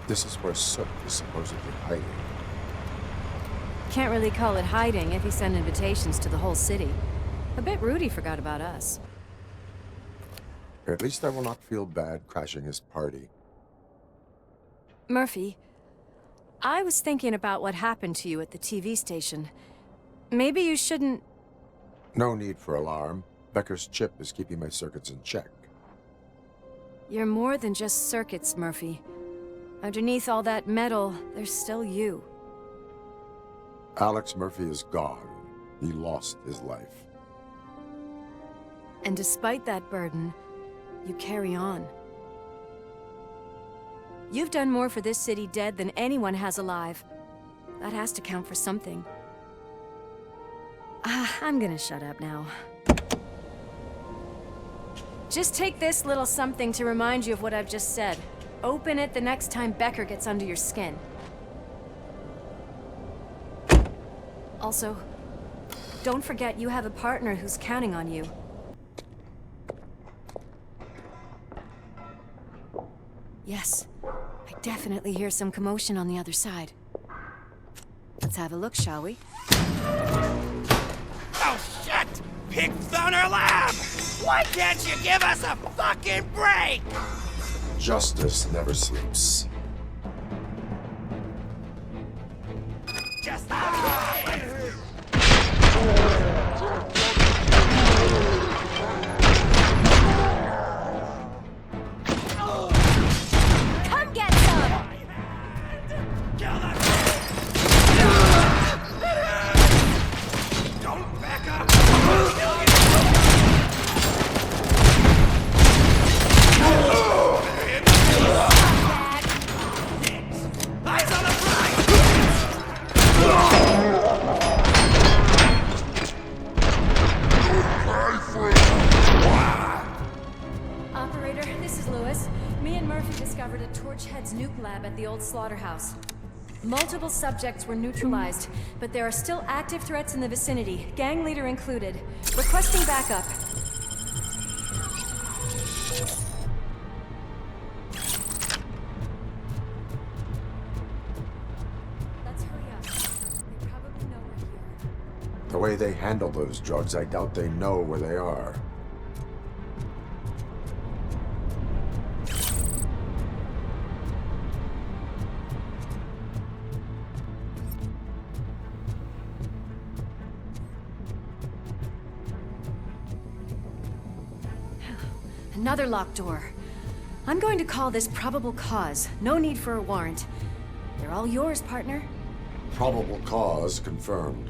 This is where Sook is supposedly hiding. Can't really call it hiding if he sent invitations to the whole city. A bit rude he forgot about us. At least I will not feel bad crashing his party. Murphy, I was thinking about what happened to you at the TV station. Maybe you shouldn't... No need for alarm. Becker's chip is keeping my circuits in check. You're more than just circuits, Murphy. Underneath all that metal, there's still you. Alex Murphy is gone. He lost his life. And despite that burden, you carry on. You've done more for this city dead than anyone has alive. That has to count for something. I'm gonna shut up now. Just take this little something to remind you of what I've just said. Open it the next time Becker gets under your skin. Also, don't forget you have a partner who's counting on you. Yes, I definitely hear some commotion on the other side. Let's have a look, shall we? Oh, shit! Pigs found our lab! Why can't you give us a fucking break? Justice never sleeps. Just Come get some! kill them! Don't back up! Eyes on the prize! Operator, this is Lewis. Me and Murphy discovered a Torchhead's nuke lab at the old slaughterhouse. Multiple subjects were neutralized, but there are still active threats in the vicinity, gang leader included. Requesting backup. Let's hurry up. They probably know we're here. The way they handle those drugs, I doubt they know where they are. Another locked door. I'm going to call this probable cause. No need for a warrant. They're all yours, partner. Probable cause confirmed.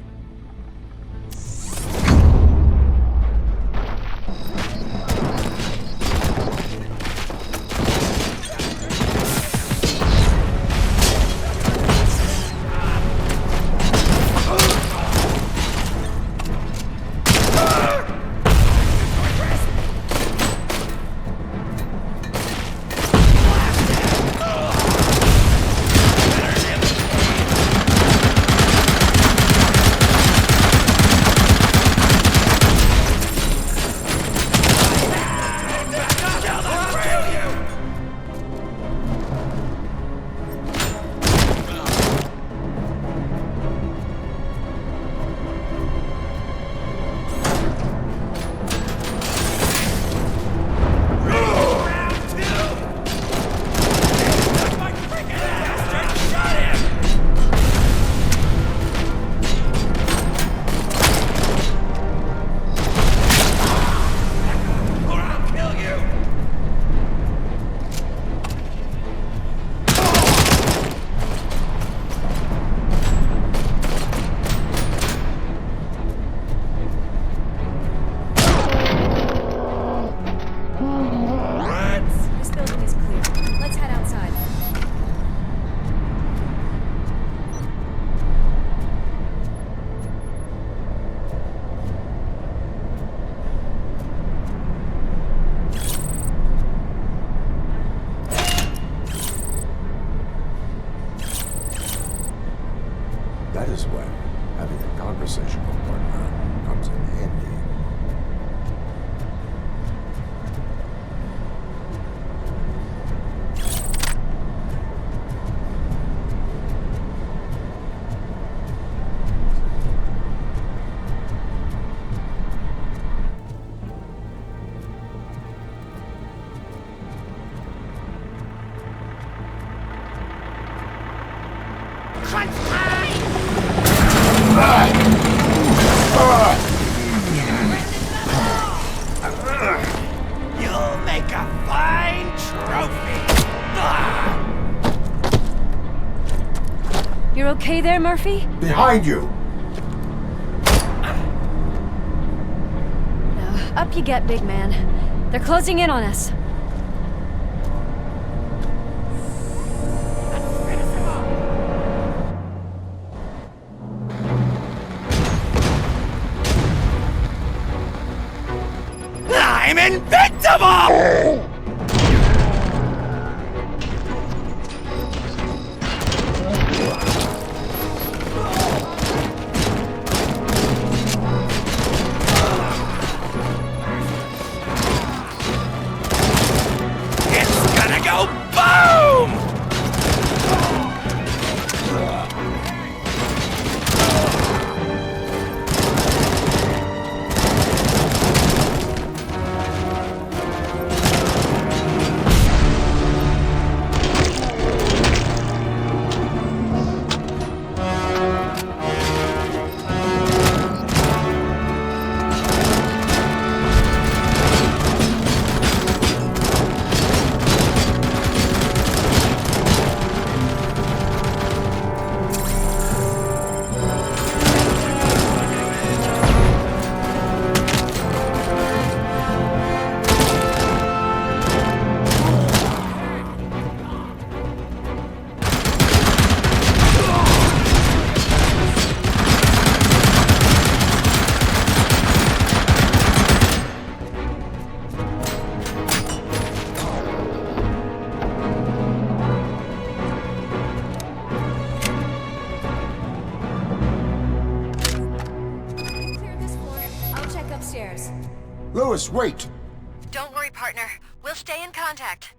You're okay there, Murphy? Behind you! Now, up you get, big man. They're closing in on us. I'm invincible! It's gonna go boom! Lewis, wait! Don't worry, partner. We'll stay in contact.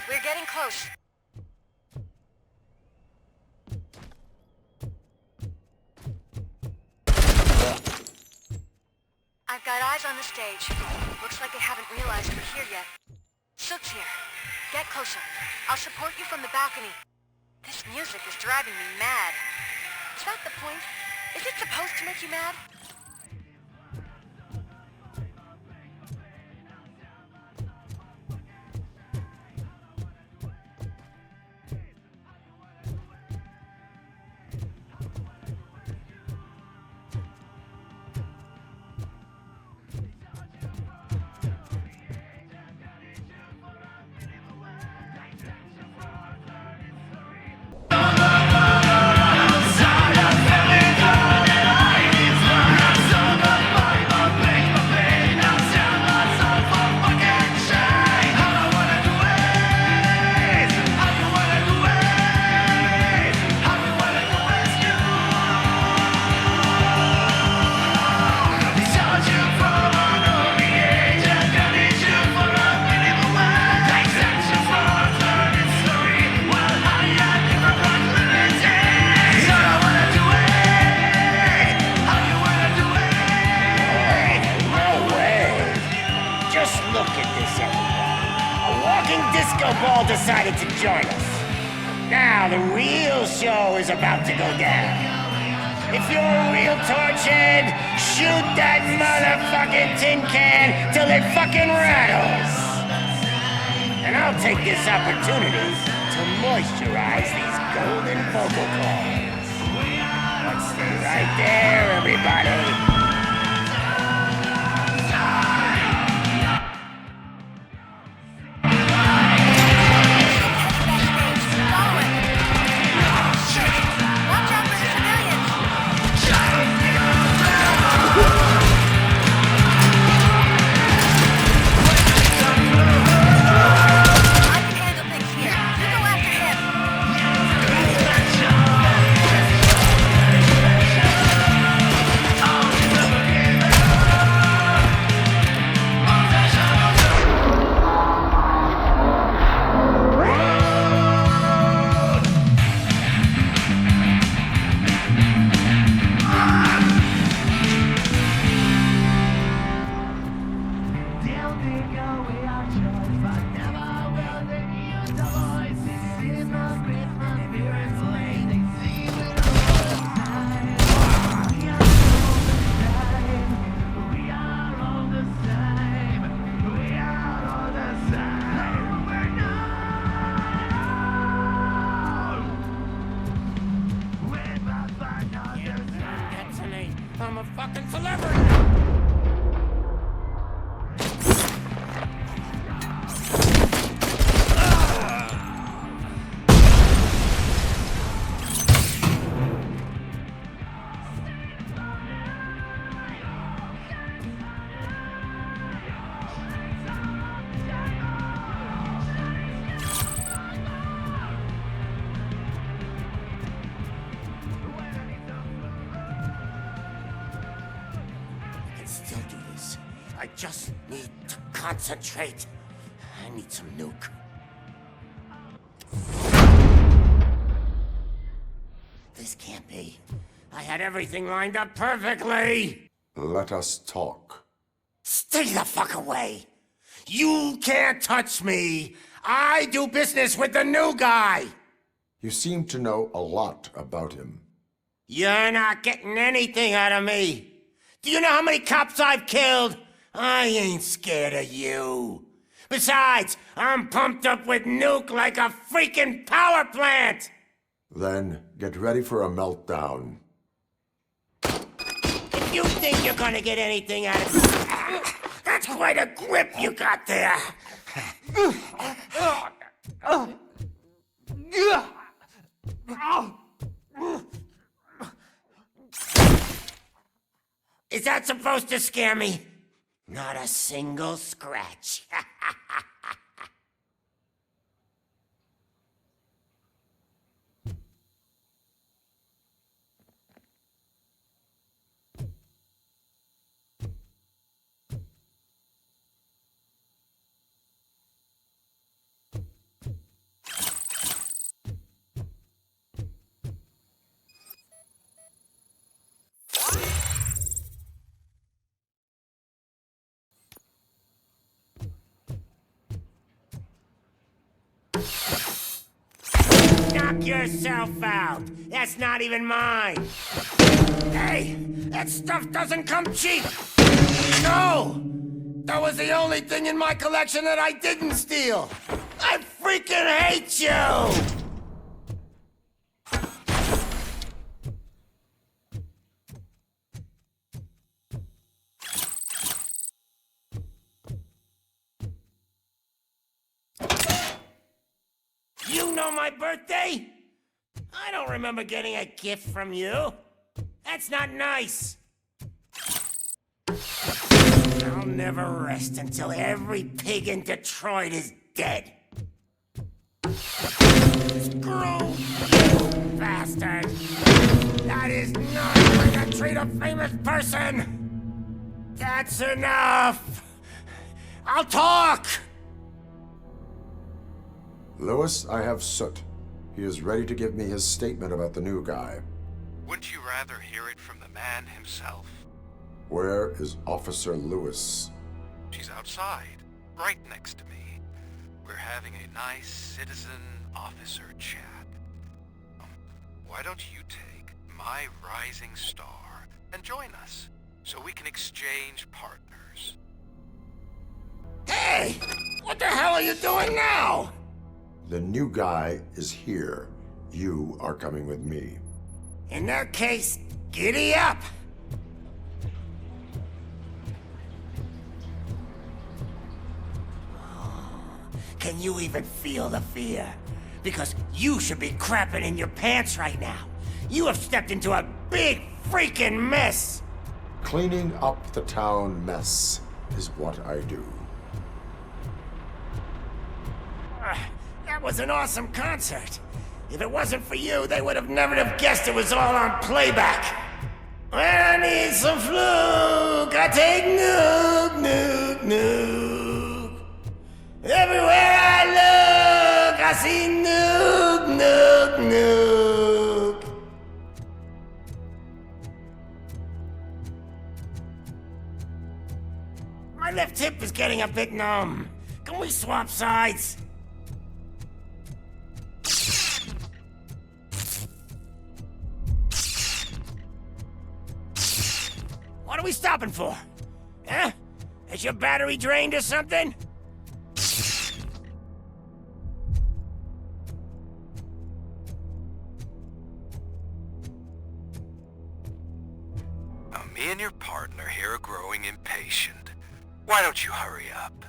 We're getting close. I've got eyes on the stage. Looks like they haven't realized we're here yet. Sook's here. Get closer. I'll support you from the balcony. This music is driving me mad. Is that the point? Is it supposed to make you mad? Ball decided to join us. Now the real show is about to go down. If you're a real torchhead, shoot that motherfucking tin can till it fucking rattles. And I'll take this opportunity to moisturize these golden vocal cords. Let's stay right there everybody! I'm a fucking celebrity! Still do this. I just need to concentrate. I need some nuke. This can't be. I had everything lined up perfectly. Let us talk. Stay the fuck away. You can't touch me. I do business with the new guy. You seem to know a lot about him. You're not getting anything out of me. Do you know how many cops I've killed? I ain't scared of you. Besides, I'm pumped up with nuke like a freaking power plant! Then get ready for a meltdown. If you think you're gonna get anything out of me, that's quite a grip you got there. Is that supposed to scare me? Not a single scratch. Knock yourself out. That's not even mine. Hey, that stuff doesn't come cheap. No! That was the only thing in my collection that I didn't steal. I freaking hate you! You know my birthday? I don't remember getting a gift from you. That's not nice. I'll never rest until every pig in Detroit is dead. Screw you, bastard! That is not the way to treat a famous person! That's enough! I'll talk! Lewis, I have Soot. He is ready to give me his statement about the new guy. Wouldn't you rather hear it from the man himself? Where is Officer Lewis? She's outside, right next to me. We're having a nice citizen-officer chat. Why don't you take my rising star and join us, so we can exchange partners? Hey! What the hell are you doing now? The new guy is here. You are coming with me. In that case, giddy up! Can you even feel the fear? Because you should be crapping in your pants right now. You have stepped into a big freaking mess! Cleaning up the town mess is what I do. That was an awesome concert. If it wasn't for you, they would have never have guessed it was all on playback. When I need some fluke, I take nuke, nuke, nuke. Everywhere I look, I see nuke, nuke, nuke. My left hip is getting a bit numb. Can we swap sides? What are we stopping for? Huh? Is your battery drained or something? Now, me and your partner here are growing impatient. Why don't you hurry up?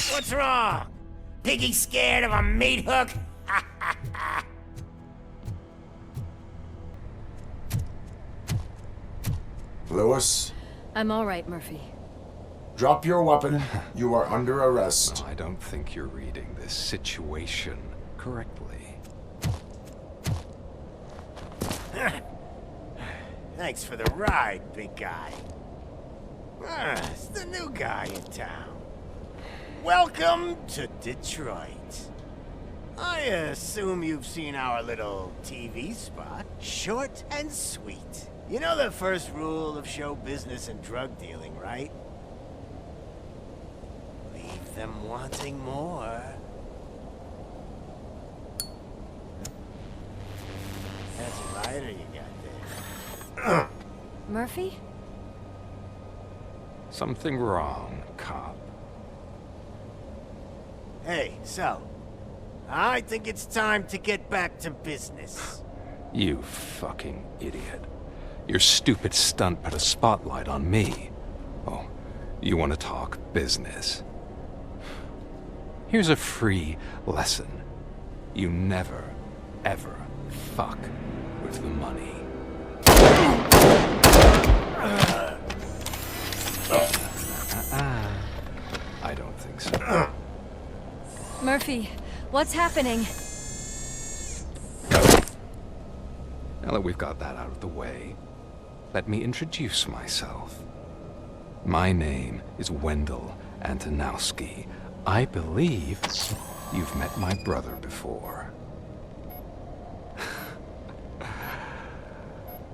What's wrong? Piggy scared of a meat hook? Lewis, I'm all right, Murphy. drop your weapon. You are under arrest. I don't think you're reading this situation correctly. Thanks for the ride, big guy. It's the new guy in town. Welcome to Detroit. I assume you've seen our little TV spot. Short and sweet. You know the first rule of show business and drug dealing, right? Leave them wanting more. That's a lighter you got there. Murphy? Something wrong, cop. Hey, so, I think it's time to get back to business. You fucking idiot. Your stupid stunt put a spotlight on me. Oh, you want to talk business? Here's a free lesson. You never, ever fuck with the money. I don't think so. Murphy, what's happening? Now that we've got that out of the way, let me introduce myself. My name is Wendell Antonowski. I believe you've met my brother before.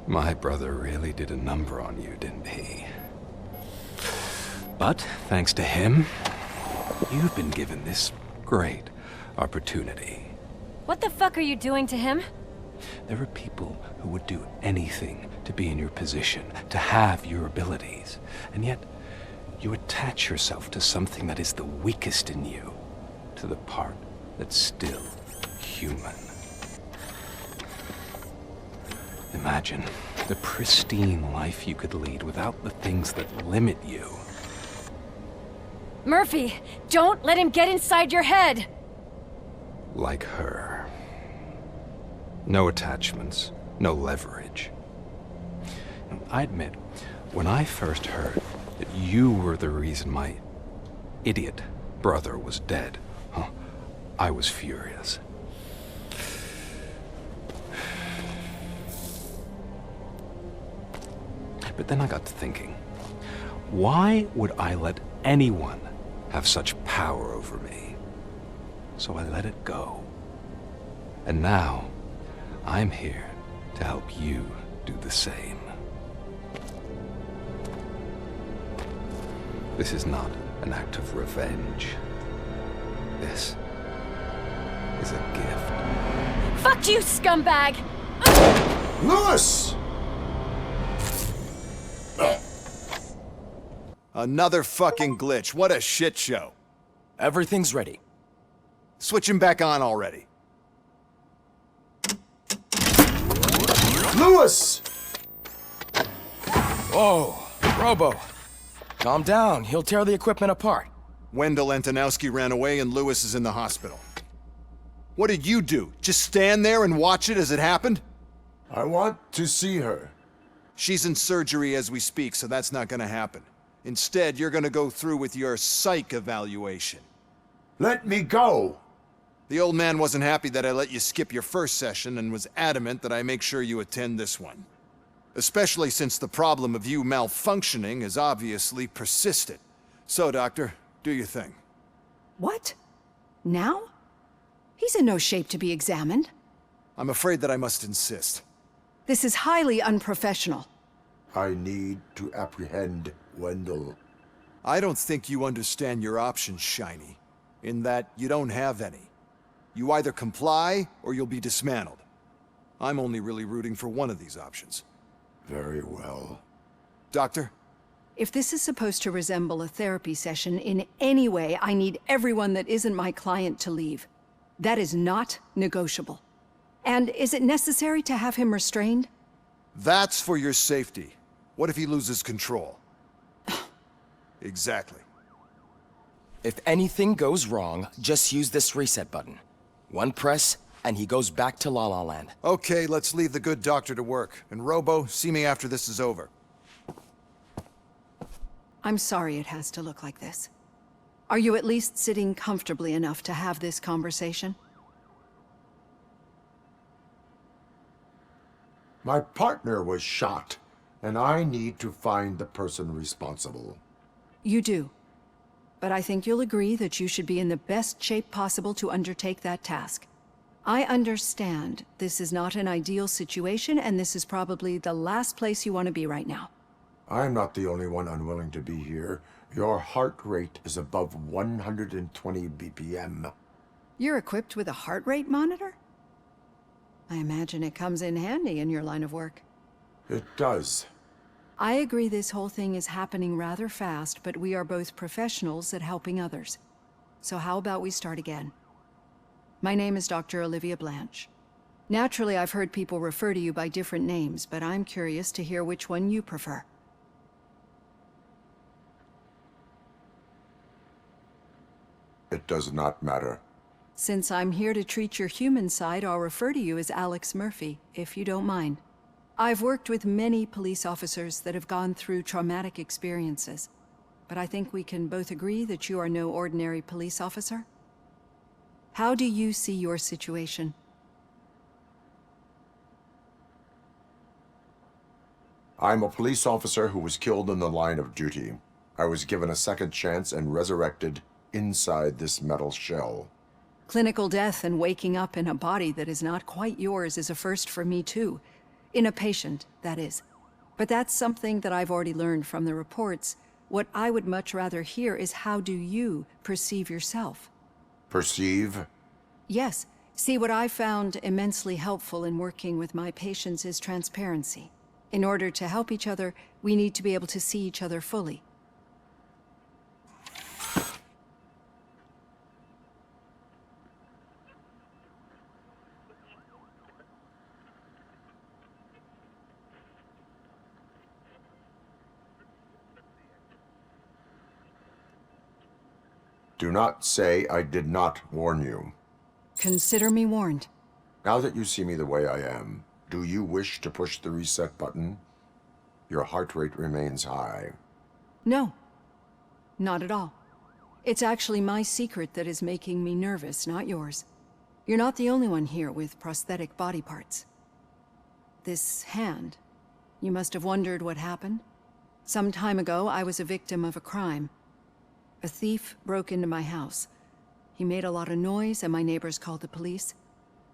My brother really did a number on you, didn't he? But thanks to him, you've been given this great opportunity. What the fuck are you doing to him? There are people who would do anything to be in your position, to have your abilities, and yet you attach yourself to something that is the weakest in you, to the part that's still human. Imagine the pristine life you could lead without the things that limit you. Murphy, don't let him get inside your head! Like her. No attachments, no leverage. I admit, when I first heard that you were the reason my idiot brother was dead, I was furious. But then I got to thinking, why would I let anyone have such power over me? So I let it go. And now, I'm here to help you do the same. This is not an act of revenge. This is a gift. Fuck you, scumbag! Lewis! Another fucking glitch. What a shit show. Everything's ready. Switch him back on already. Lewis! Whoa, Robo. Calm down. He'll tear the equipment apart. Wendell Antonowski ran away and Lewis is in the hospital. What did you do? Just stand there and watch it as it happened? I want to see her. She's in surgery as we speak, so that's not gonna happen. Instead, you're gonna go through with your psych evaluation. Let me go! The old man wasn't happy that I let you skip your first session and was adamant that I make sure you attend this one. Especially since the problem of you malfunctioning is obviously persistent. So, Doctor, do your thing. What? Now? He's in no shape to be examined. I'm afraid that I must insist. This is highly unprofessional. I need to apprehend Wendell. I don't think you understand your options, Shiny. In that you don't have any. You either comply or you'll be dismantled. I'm only really rooting for one of these options. Very well. Doctor? If this is supposed to resemble a therapy session in any way, I need everyone that isn't my client to leave. That is not negotiable. And is it necessary to have him restrained? That's for your safety. What if he loses control? Exactly. If anything goes wrong, just use this reset button. One press, and he goes back to La La Land. Okay, let's leave the good doctor to work. And Robo, see me after this is over. I'm sorry it has to look like this. Are you at least sitting comfortably enough to have this conversation? My partner was shot, and I need to find the person responsible. You do. But I think you'll agree that you should be in the best shape possible to undertake that task. I understand this is not an ideal situation, and this is probably the last place you want to be right now. I'm not the only one unwilling to be here. Your heart rate is above 120 BPM. You're equipped with a heart rate monitor? I imagine it comes in handy in your line of work. It does. I agree this whole thing is happening rather fast, but we are both professionals at helping others. So how about we start again? My name is Dr. Olivia Blanche. Naturally, I've heard people refer to you by different names, but I'm curious to hear which one you prefer. It does not matter. Since I'm here to treat your human side, I'll refer to you as Alex Murphy, if you don't mind. I've worked with many police officers that have gone through traumatic experiences, but I think we can both agree that you are no ordinary police officer. How do you see your situation? I'm a police officer who was killed in the line of duty. I was given a second chance and resurrected inside this metal shell. Clinical death and waking up in a body that is not quite yours is a first for me too. In a patient, that is. But that's something that I've already learned from the reports. What I would much rather hear is how do you perceive yourself? Perceive? Yes. See, what I found immensely helpful in working with my patients is transparency. In order to help each other, we need to be able to see each other fully. Do not say I did not warn you. Consider me warned. Now that you see me the way I am, do you wish to push the reset button? Your heart rate remains high. No. Not at all. It's actually my secret that is making me nervous, not yours. You're not the only one here with prosthetic body parts. This hand, you must have wondered what happened. Some time ago, I was a victim of a crime. A thief broke into my house. He made a lot of noise and my neighbors called the police.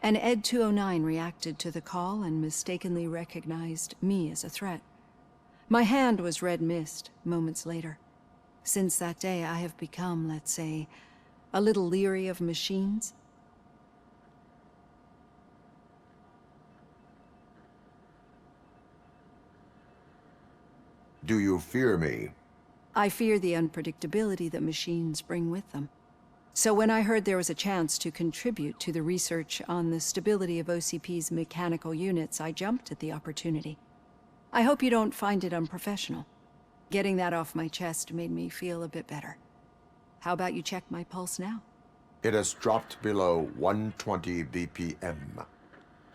And Ed 209 reacted to the call and mistakenly recognized me as a threat. My hand was red mist moments later. Since that day, I have become, let's say, a little leery of machines. Do you fear me? I fear the unpredictability that machines bring with them. So when I heard there was a chance to contribute to the research on the stability of OCP's mechanical units, I jumped at the opportunity. I hope you don't find it unprofessional. Getting that off my chest made me feel a bit better. How about you check my pulse now? It has dropped below 120 BPM.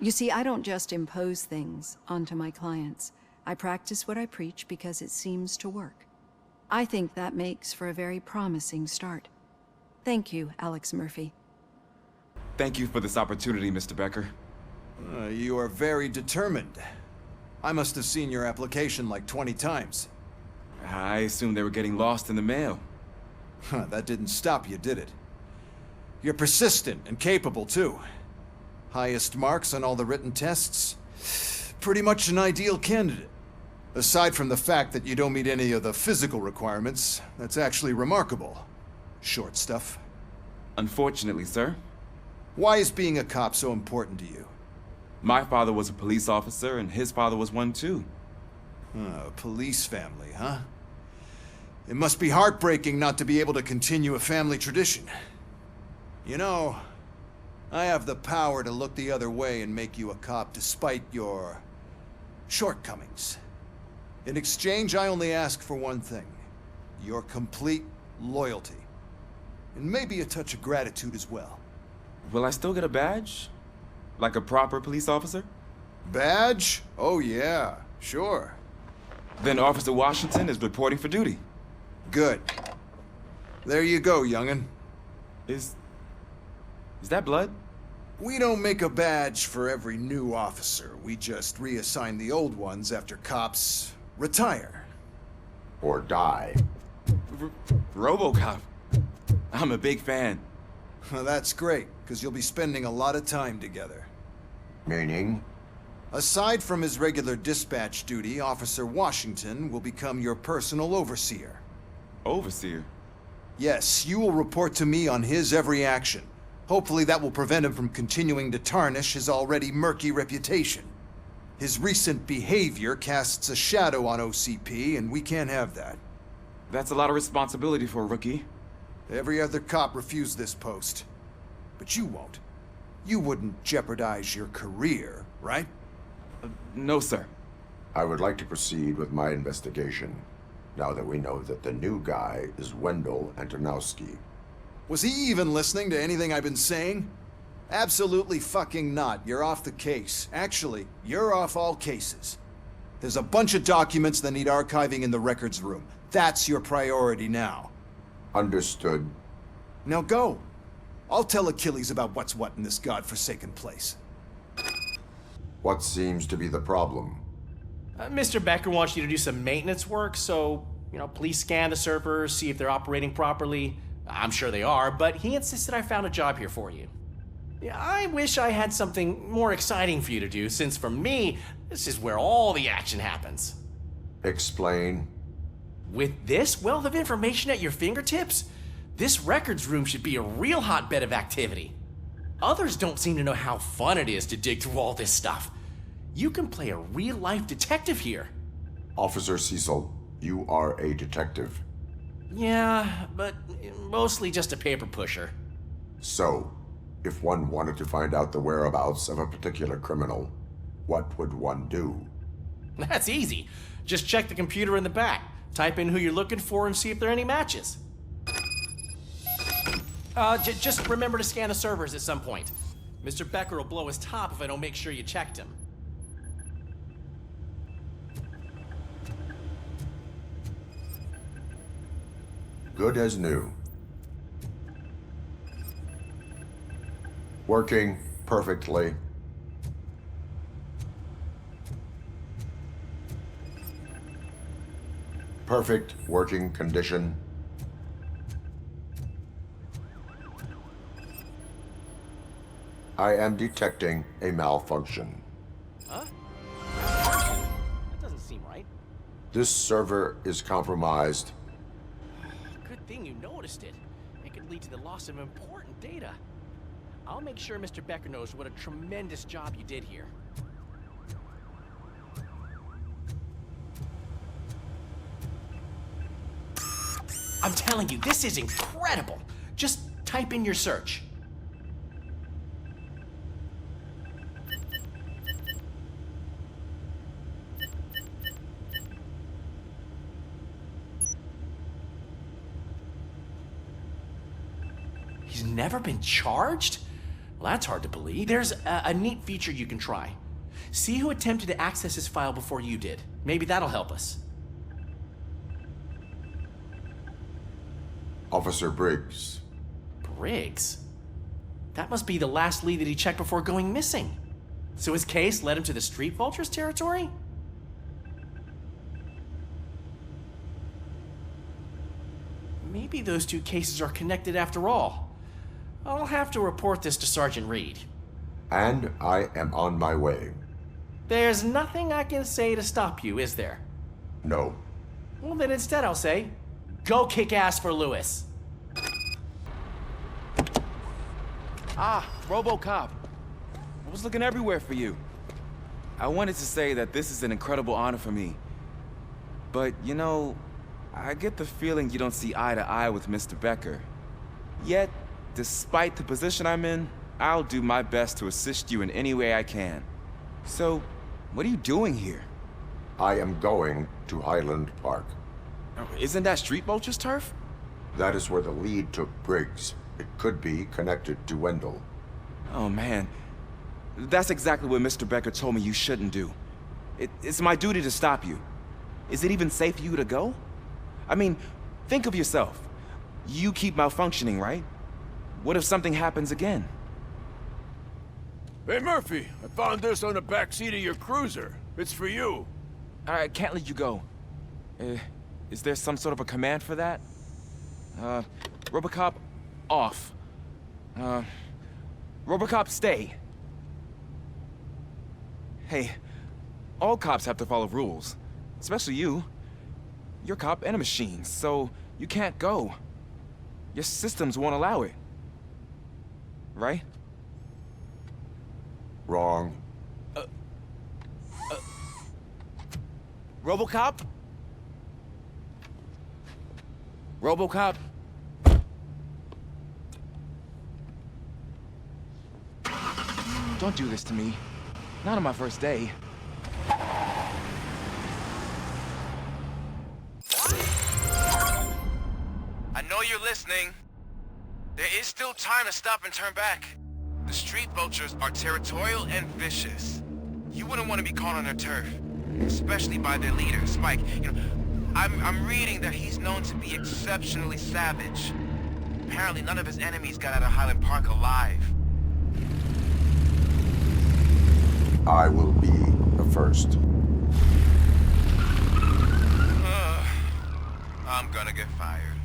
You see, I don't just impose things onto my clients. I practice what I preach because it seems to work. I think that makes for a very promising start. Thank you, Alex Murphy. Thank you for this opportunity, Mr. Becker. You are very determined. I must have seen your application like 20 times. I assumed they were getting lost in the mail. That didn't stop you, did it? You're persistent and capable, too. Highest marks on all the written tests. Pretty much an ideal candidate. Aside from the fact that you don't meet any of the physical requirements, that's actually remarkable. Short stuff. Unfortunately, sir. Why is being a cop so important to you? My father was a police officer, and his father was one, too. A police family, huh? It must be heartbreaking not to be able to continue a family tradition. You know, I have the power to look the other way and make you a cop despite your shortcomings. In exchange, I only ask for one thing. Your complete loyalty. And maybe a touch of gratitude as well. Will I still get a badge? Like a proper police officer? Badge? Oh yeah, sure. Then Officer Washington is reporting for duty. Good. There you go, young'un. Is that blood? We don't make a badge for every new officer. We just reassign the old ones after cops retire. Or die. RoboCop. I'm a big fan. Well, that's great, because you'll be spending a lot of time together. Meaning? Aside from his regular dispatch duty, Officer Washington will become your personal overseer. Overseer? Yes, you will report to me on his every action. Hopefully that will prevent him from continuing to tarnish his already murky reputation. His recent behavior casts a shadow on OCP, and we can't have that. That's a lot of responsibility for a rookie. Every other cop refused this post. But you won't. You wouldn't jeopardize your career, right? No, sir. I would like to proceed with my investigation, now that we know that the new guy is Wendell Antonowski. Was he even listening to anything I've been saying? Absolutely fucking not. You're off the case. Actually, you're off all cases. There's a bunch of documents that need archiving in the records room. That's your priority now. Understood. Now go. I'll tell Achilles about what's what in this godforsaken place. What seems to be the problem? Mr. Becker wants you to do some maintenance work, so, please scan the servers, see if they're operating properly. I'm sure they are, but he insisted I found a job here for you. Yeah, I wish I had something more exciting for you to do, since for me, this is where all the action happens. Explain. With this wealth of information at your fingertips, this records room should be a real hotbed of activity. Others don't seem to know how fun it is to dig through all this stuff. You can play a real-life detective here. Officer Cecil, you are a detective. Yeah, but mostly just a paper pusher. So, if one wanted to find out the whereabouts of a particular criminal, what would one do? That's easy. Just check the computer in the back, type in who you're looking for, and see if there are any matches. Just remember to scan the servers at some point. Mr. Becker will blow his top if I don't make sure you checked him. Good as new. Working perfectly. Perfect working condition. I am detecting a malfunction. Huh? That doesn't seem right. This server is compromised. Good thing you noticed it. It could lead to the loss of important data. I'll make sure Mr. Becker knows what a tremendous job you did here. I'm telling you, this is incredible. Just type in your search. He's never been charged? Well, that's hard to believe. There's a neat feature you can try. See who attempted to access his file before you did. Maybe that'll help us. Officer Briggs. Briggs? That must be the last lead that he checked before going missing. So his case led him to the Street Vultures territory? Maybe those two cases are connected after all. I'll have to report this to Sergeant Reed. And I am on my way. There's nothing I can say to stop you, is there? No. Well, then instead I'll say, go kick ass for Lewis. Ah, RoboCop. I was looking everywhere for you. I wanted to say that this is an incredible honor for me. But, you know, I get the feeling you don't see eye to eye with Mr. Becker. Yet, despite the position I'm in, I'll do my best to assist you in any way I can. So, what are you doing here? I am going to Highland Park. Isn't that Street Vulture's turf? That is where the lead took Briggs. It could be connected to Wendell. Oh, man. That's exactly what Mr. Becker told me you shouldn't do. It's my duty to stop you. Is it even safe for you to go? I mean, think of yourself. You keep malfunctioning, right? What if something happens again? Hey, Murphy, I found this on the back seat of your cruiser. It's for you. I can't let you go. Is there some sort of a command for that? RoboCop, off. RoboCop, stay. Hey, all cops have to follow rules. Especially you. You're a cop and a machine, so you can't go. Your systems won't allow it. Right? Wrong. RoboCop? RoboCop? Don't do this to me. Not on my first day. I know you're listening. There is still time to stop and turn back. The Street Vultures are territorial and vicious. You wouldn't want to be caught on their turf, especially by their leader, Spike. You know, I'm reading that he's known to be exceptionally savage. Apparently none of his enemies got out of Highland Park alive. I will be the first. I'm gonna get fired.